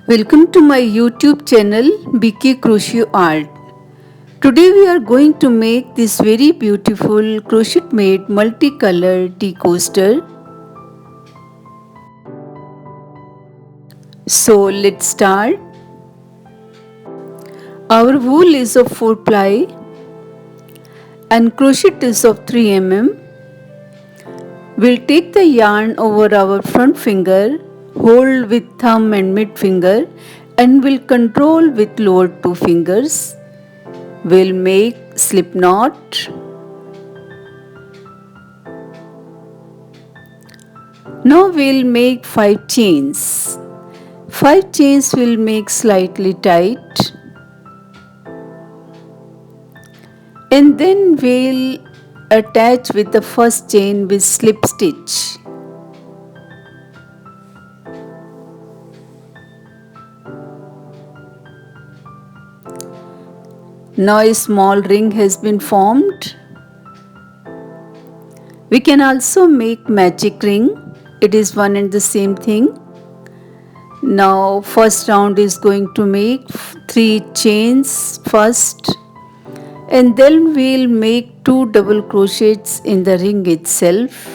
Welcome to my YouTube channel BK Crochet Art. Today we are going to make this very beautiful crochet made multicolor tea coaster. So let's start. Our wool is of 4 ply and crochet is of 3 mm. We'll take the yarn over our front finger, hold with thumb and mid finger, and we'll control with lower 2 fingers. We'll make slip knot. Now we'll make 5 chains. 5 chains will make slightly tight, and then we'll attach with the first chain with slip stitch. Now a small ring has been formed. We can also make magic ring. It is one and the same thing. Now first round is going to make 3 chains first, and then we'll make 2 double crochets in the ring itself.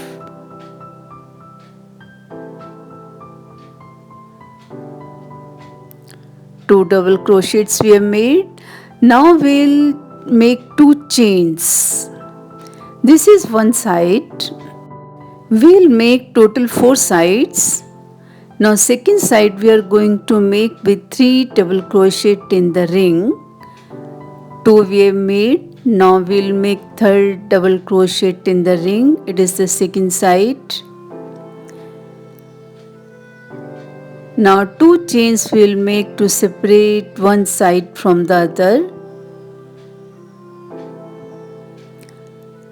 Two double crochets we have made. Now we'll make 2 chains. This is one side. We'll make total 4 sides. Now second side we are going to make with 3 double crochet in the ring. 2 we have made. Now we'll make third double crochet in the ring. It is the second side. Now 2 chains we'll make to separate one side from the other.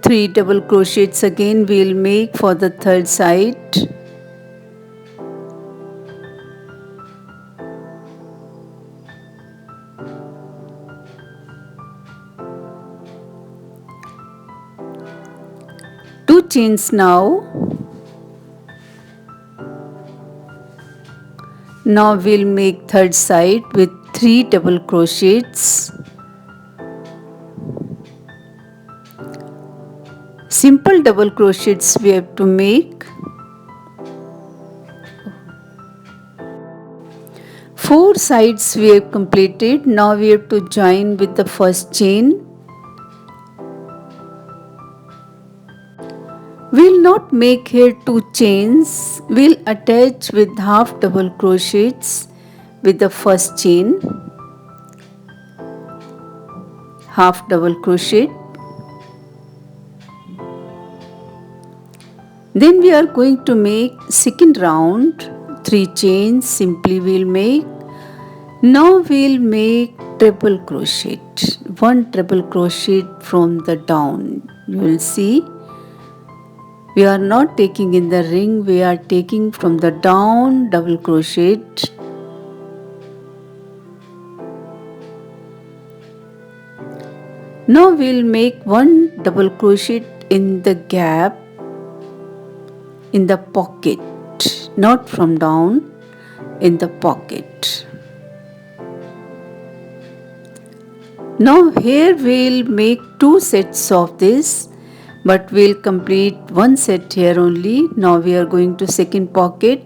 3 double crochets again we'll make for the third side. Two chains now. Now we'll make third side with 3 double crochets. Simple double crochets we have to make. 4 sides we have completed. Now we have to join with the first chain. We'll not make here 2 chains. We'll attach with half double crochets with the first chain. Half double crochet. Then we are going to make second round. 3 chains simply we'll make. Now we'll make treble crochet. 1 treble crochet from the down. You will see. We are not taking in the ring, we are taking from the down double crochet. Now we'll make 1 double crochet in the gap in the pocket, not from down, in the pocket. Now here we'll make 2 sets of this, but we'll complete 1 set here only. Now we are going to second pocket.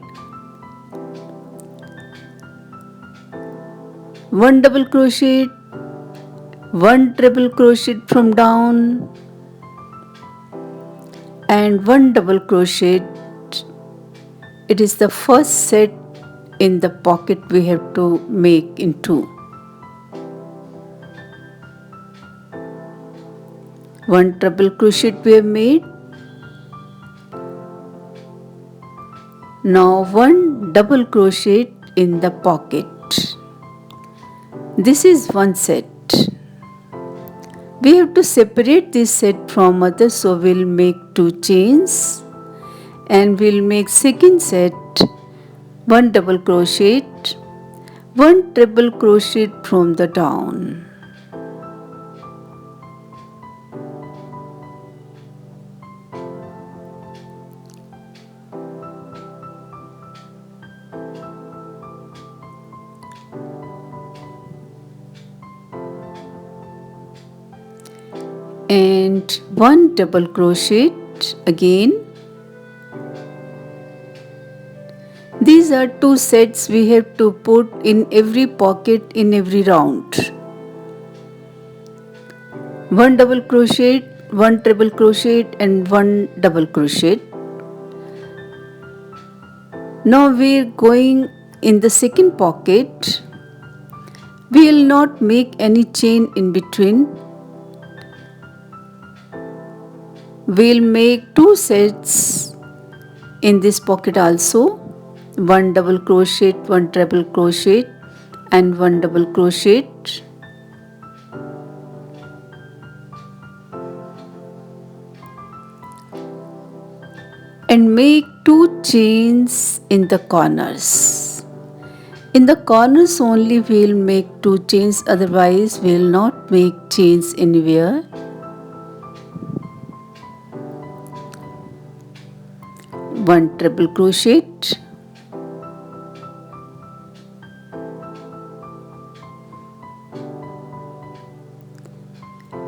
1 double crochet, 1 treble crochet from down, and 1 double crochet. It is the first set in the pocket we have to make in 2. 1 treble crochet we have made. Now 1 double crochet in the pocket. This is one set. We have to separate this set from other, so we'll make 2 chains and we'll make second set 1 double crochet, 1 treble crochet from the down. 1 double crochet again. These are 2 sets we have to put in every pocket in every round. 1 double crochet, 1 treble crochet and 1 double crochet. Now we are going in the second pocket. We will not make any chain in between. We will make 2 sets in this pocket also. 1 double crochet, 1 treble crochet and 1 double crochet. And make 2 chains in the corners. In the corners only we will make 2 chains, otherwise we will not make chains anywhere. One treble crochet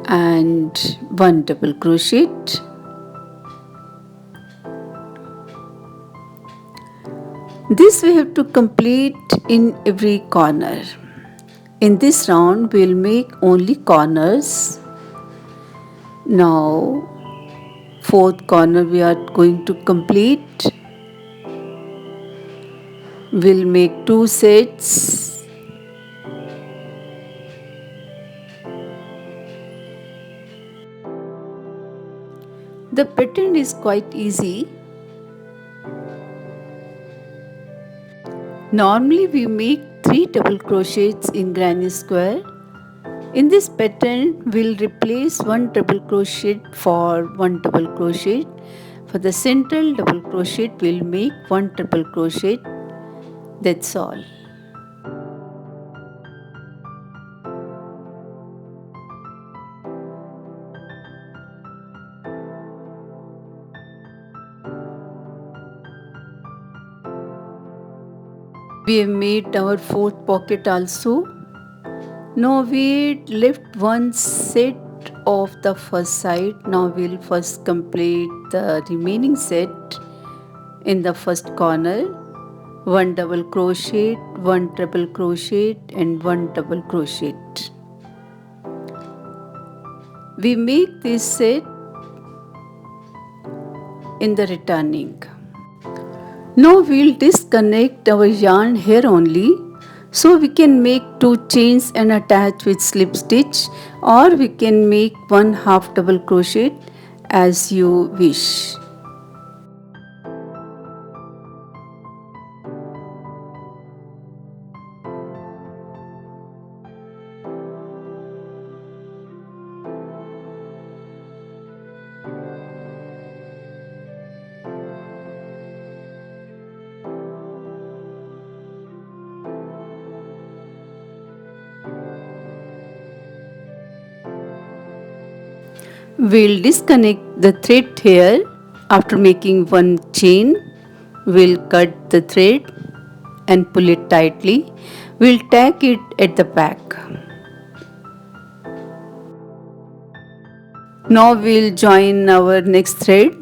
and 1 double crochet. This we have to complete in every corner. In this round we will make only corners. Now fourth corner we are going to complete. We'll make 2 sets. The pattern is quite easy. Normally we make 3 double crochets in granny square. In this pattern we'll replace 1 double crochet for 1 double crochet. For the central double crochet we'll make 1 triple crochet. That's all. We have made our fourth pocket also. Now we left one set of the first side. Now we'll first complete the remaining set in the first corner. 1 double crochet, 1 treble crochet and 1 double crochet. We make this set in the returning. Now we'll disconnect our yarn here only, so we can make 2 chains and attach with slip stitch, or we can make 1 half double crochet as you wish. We'll disconnect the thread here. After making 1 chain, we'll cut the thread and pull it tightly. We'll tack it at the back. Now we'll join our next thread.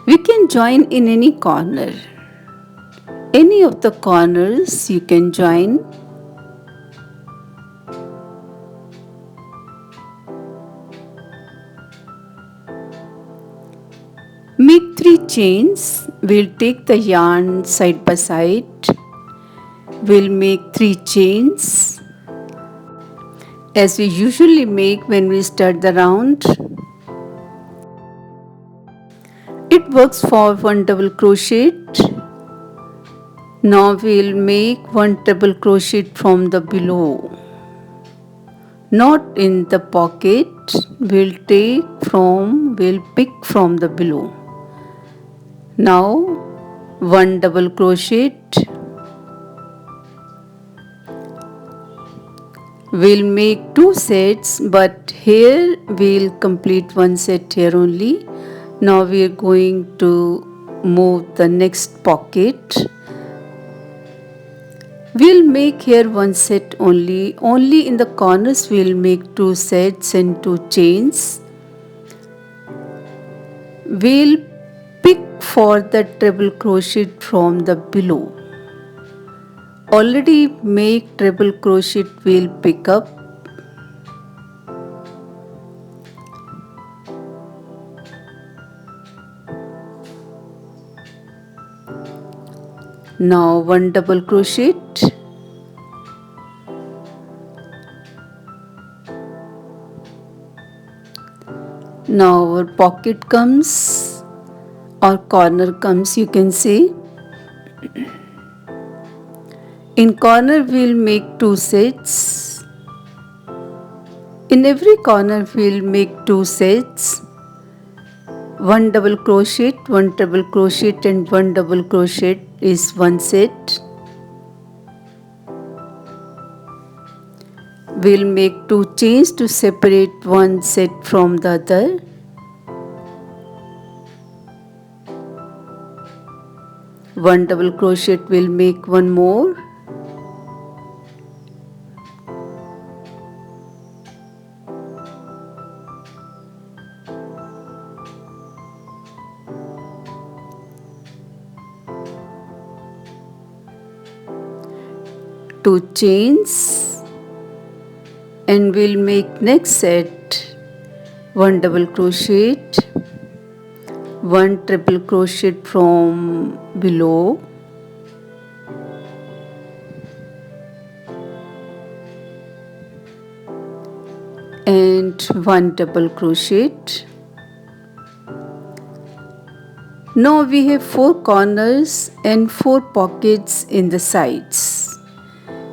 We can join in any corner. Any of the corners you can join. Make 3 chains. We'll take the yarn side by side. We'll make 3 chains as we usually make when we start the round. It works for 1 double crochet. Now we'll make 1 treble crochet from the below. Not in the pocket. We'll pick from the below. Now 1 double crochet. We'll make 2 sets, but here we'll complete 1 set here only. Now we are going to move the next pocket. We'll make here one set only. Only in the corners we'll make 2 sets and 2 chains. We'll pick for the treble crochet from the below. Already make treble crochet we'll pick up. Now one double crochet. Now our pocket comes or corner comes, you can say. In corner we'll make 2 sets. In every corner we'll make 2 sets. One double crochet, one treble crochet and one double crochet is one set. We'll make 2 chains to separate one set from the other. One double crochet will make one more. Two chains, and we'll make next set one double crochet, one triple crochet from below, and one double crochet. Now we have 4 corners and 4 pockets in the sides.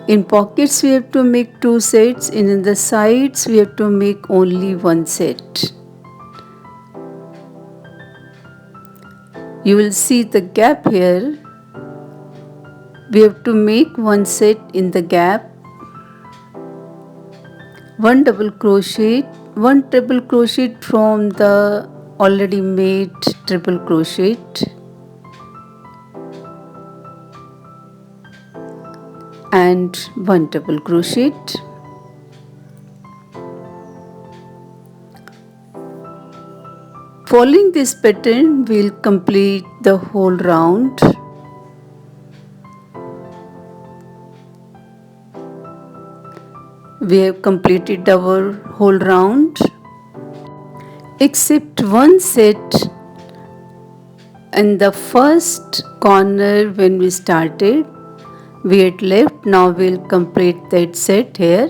In pockets we have to make 2 sets, and in the sides we have to make only one set. You will see the gap here. We have to make one set in the gap. One double crochet, one triple crochet from the already made triple crochet. And one double crochet. Following this pattern, we'll complete the whole round. We have completed our whole round except one set in the first corner when we started. We had left. Now we'll complete that set here.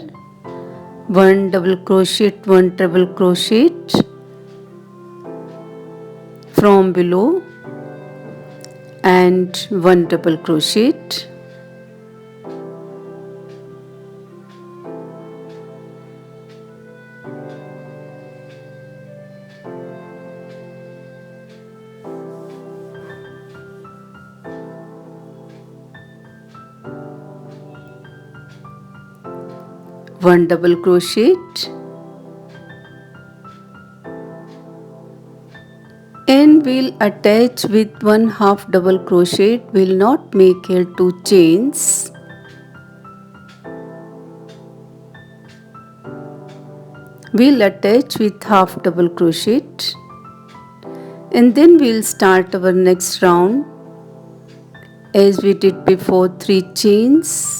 One double crochet, one treble crochet from below and one double crochet. One double crochet and we'll attach with one half double crochet. We'll not make here 2 chains. We'll attach with half double crochet and then we'll start our next round as we did before, 3 chains.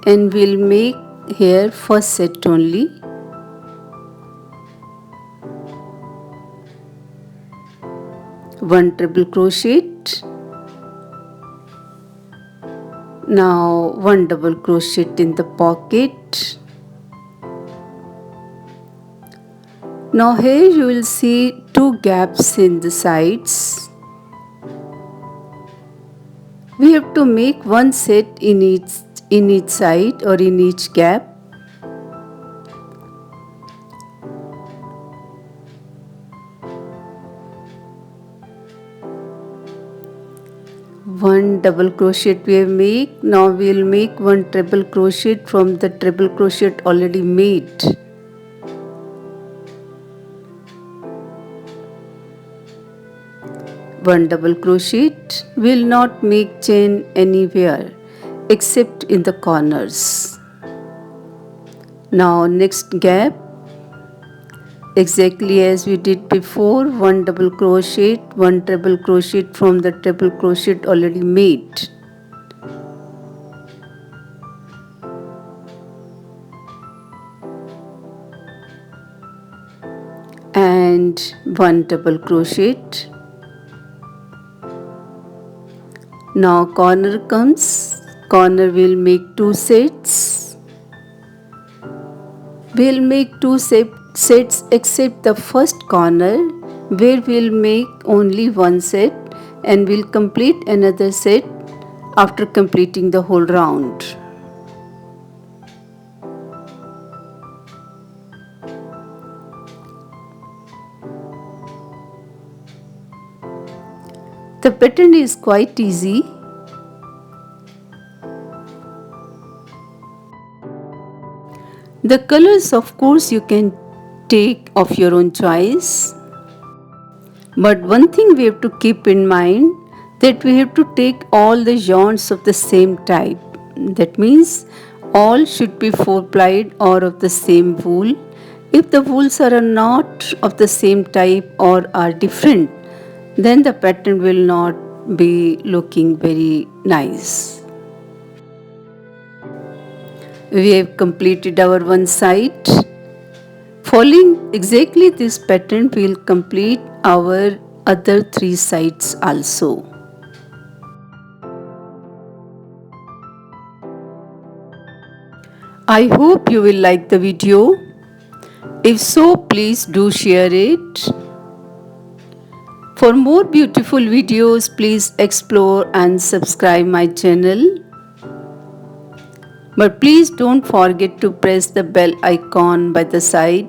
And we'll make here first set only. One triple crochet. Now one double crochet in the pocket. Now here you will see 2 gaps in the sides. We have to make one set in each side or in each gap. One double crochet we have made. Now we will make one triple crochet from the triple crochet already made. one double crochet. Will not make chain anywhere except in the corners. Now next gap, exactly as we did before, one double crochet, one treble crochet from the treble crochet already made. And one double crochet. Now corner comes, corner will make two sets. We'll make two sets except the first corner where we'll make only one set, and we'll complete another set after completing the whole round. The pattern is quite easy. The colors, of course, you can take of your own choice. But one thing we have to keep in mind, that we have to take all the yarns of the same type. That means all should be 4-plied or of the same wool. If the wools are not of the same type or are different, then the pattern will not be looking very nice. We have completed our one side. Following exactly this pattern, we will complete our other 3 sides also. I hope you will like the video. If so, please do share it. For more beautiful videos, please explore and subscribe my channel. But please don't forget to press the bell icon by the side.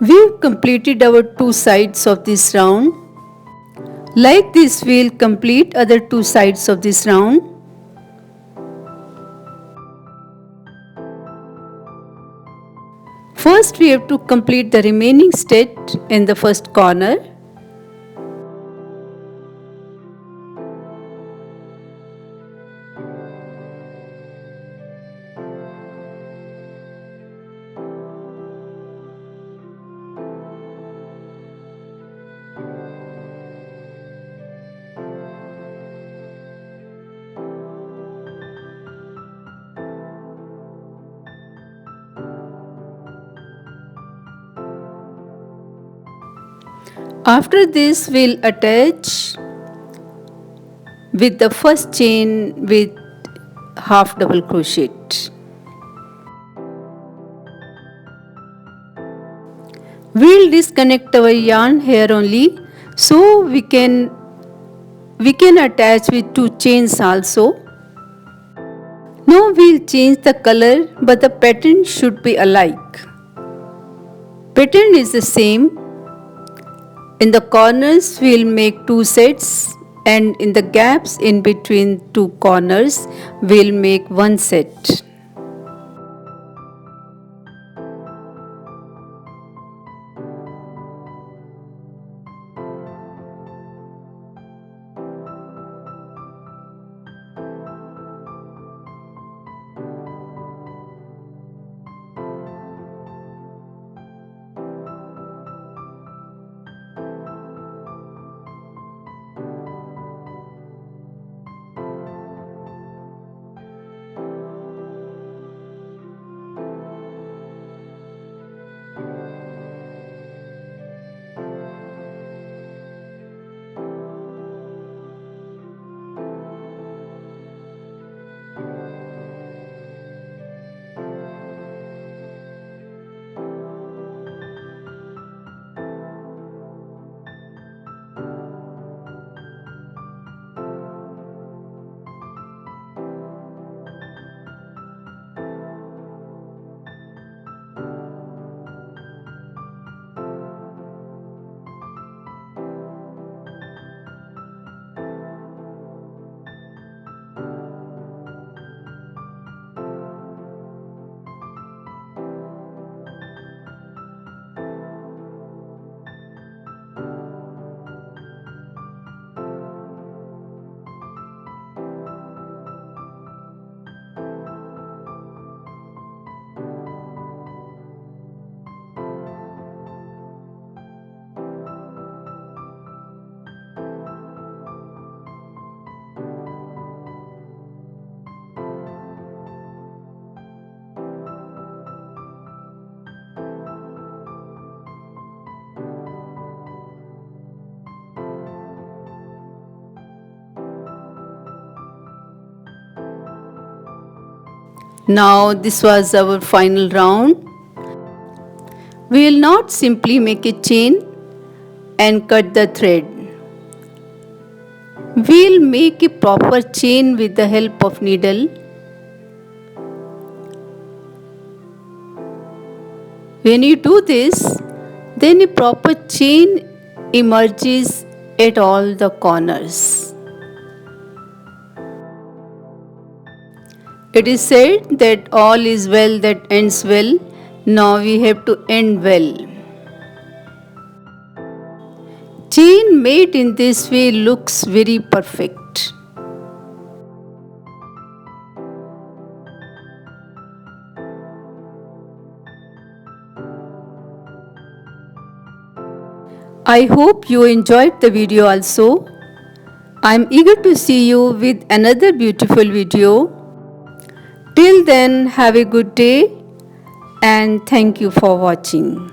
We've completed our 2 sides of this round. Like this, we'll complete other 2 sides of this round. First, we have to complete the remaining stitch in the first corner. After this, we'll attach with the first chain with half double crochet. We'll disconnect our yarn here only, so we can attach with 2 chains also. Now we'll change the color, but the pattern should be alike. Pattern is the same. In the corners, we'll make 2 sets, and in the gaps in between 2 corners, we'll make 1 set. Now this was our final round. We will not simply make a chain and cut the thread. We will make a proper chain with the help of needle. When you do this, then a proper chain emerges at all the corners. It is said that all is well that ends well. Now we have to end well. Chain made in this way looks very perfect. I hope you enjoyed the video also. I am eager to see you with another beautiful video. Till then, have a good day and thank you for watching.